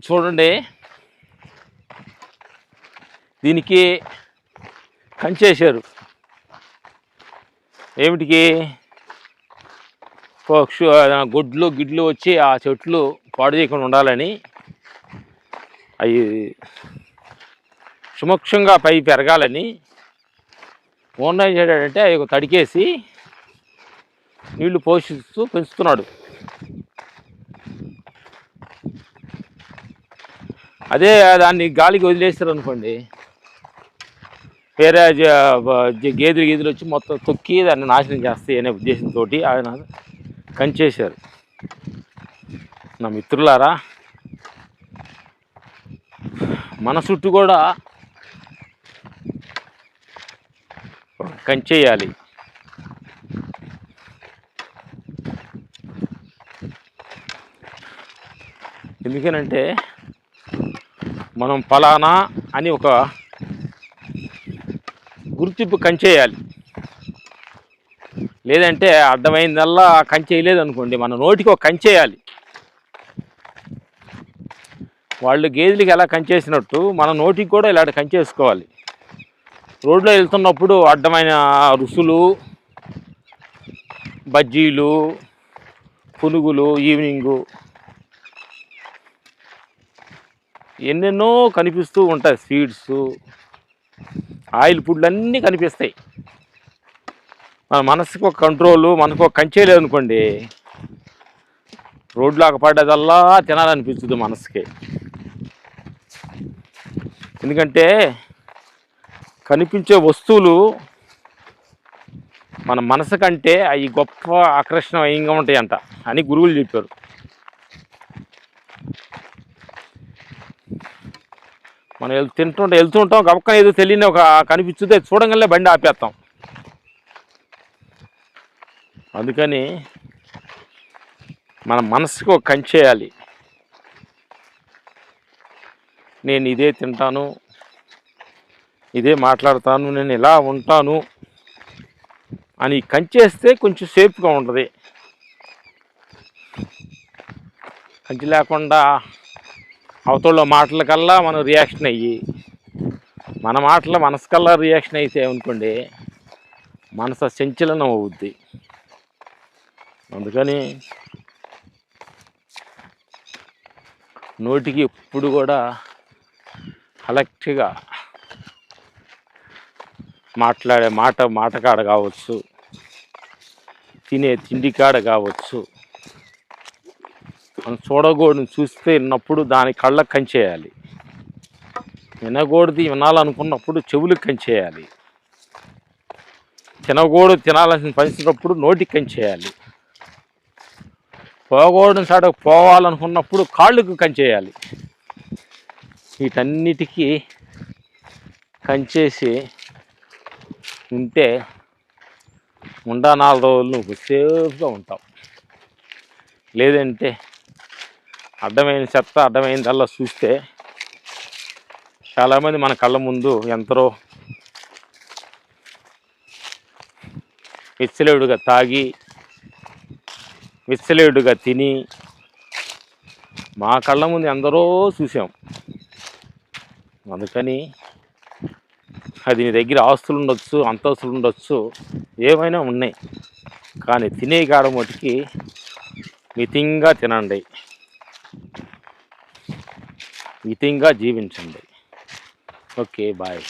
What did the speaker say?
చూడండి, దీనికి కంచేశారు. ఏమిటికి? గొడ్లు గిడ్లు వచ్చి ఆ చెట్లు పాడు చేయకుండా ఉండాలని అవి సుమక్షంగా పై పెరగాలని ఓన్ ఏం చేయడాడంటే అవి తడికేసి నీళ్లు పోషిస్తూ పెంచుతున్నాడు. అదే దాన్ని గాలికి వదిలేస్తారు అనుకోండి, వేరే గేదెలు వచ్చి మొత్తం తొక్కి దాన్ని నాశనం చేస్తాయి అనే ఉద్దేశంతో ఆయన కంచేశారు. నా మిత్రులారా, మన చుట్టూ కూడా కంచేయాలి. ఎందుకనంటే మనం ఫలానా అని ఒక గుర్తింపు కంచేయాలి. లేదంటే అర్థమైందల్లా కంచేయలేదు అనుకోండి, మన నోటికి ఒక కంచేయాలి. వాళ్ళు గేదెలకి ఎలా కంచేసినట్టు మన నోటికి కూడా ఇలాంటి కంచేసుకోవాలి. రోడ్లో వెళ్తున్నప్పుడు అడ్డమైన రుసులు, బజ్జీలు, పునుగులు, ఈవినింగు ఎన్నెన్నో కనిపిస్తూ ఉంటాయి. స్వీట్స్, ఆయిల్ ఫుడ్లు అన్నీ కనిపిస్తాయి. మన మనసుకు ఒక కంట్రోలు, మనకు ఒక కంచే లేదనుకోండి, రోడ్లాగా పడ్డదల్లా తినాలనిపిస్తుంది మనసుకి. ఎందుకంటే కనిపించే వస్తువులు మన మనసు కంటే అవి గొప్ప ఆకర్షణీయంగా ఉంటాయంట అని గురువులు చెప్పారు. మనం వెళ్తుంటాం, గబక్కన ఏదో తెలియని ఒక కనిపించుతే చూడంగానే బండి ఆపేస్తాం. అందుకని మన మనసుకు ఒక కంచేయాలి. నేను ఇదే తింటాను, ఇదే మాట్లాడతాను, నేను ఇలా ఉంటాను అని కంచేస్తే కొంచెం సేఫ్గా ఉంటుంది. కంచి లేకుండా అవతల మాటల కల్లా మనం రియాక్షన్ అయ్యి, మన మాటల మనసు కల్లా రియాక్షన్ అయితే అనుకోండి, మనసు సంచలనం అవుద్ది. అందుకని నోటికి ఎప్పుడు కూడా కలెక్ట్గా మాట్లాడే మాటకాడ కావచ్చు, తినే తిండికాడ కావచ్చు, మనం చూడకూడదు చూస్తే విన్నప్పుడు దాని కళ్ళకు కంచేయాలి. వినకూడదు వినాలనుకున్నప్పుడు చెవులకు కంచేయాలి. తినాలని పంచినప్పుడు నోటికి కంచేయాలి. పోకూడని సాడకు పోవాలనుకున్నప్పుడు కాళ్ళకు కంచేయాలి. వీటన్నిటికీ కంచేసి ఉంటే 4 రోజులు నువ్వు సేఫ్గా ఉంటావు. లేదంటే అడ్డమైన చెత్త, అడ్డమైనదల్లా చూస్తే చాలామంది మన కళ్ళ ముందు ఎంతరో విచ్చలేడుగా తాగి, విచ్చలేడుగా తిని మా కళ్ళ ముందు ఎందరో చూసాం. అందుకని అది నీ దగ్గర ఆస్తులు ఉండొచ్చు, అంతస్తులు ఉండొచ్చు, ఏమైనా ఉన్నాయి, కానీ తినే కాడ మటుకి మితంగా తినండి, మితంగా జీవించండి. Okay, bye.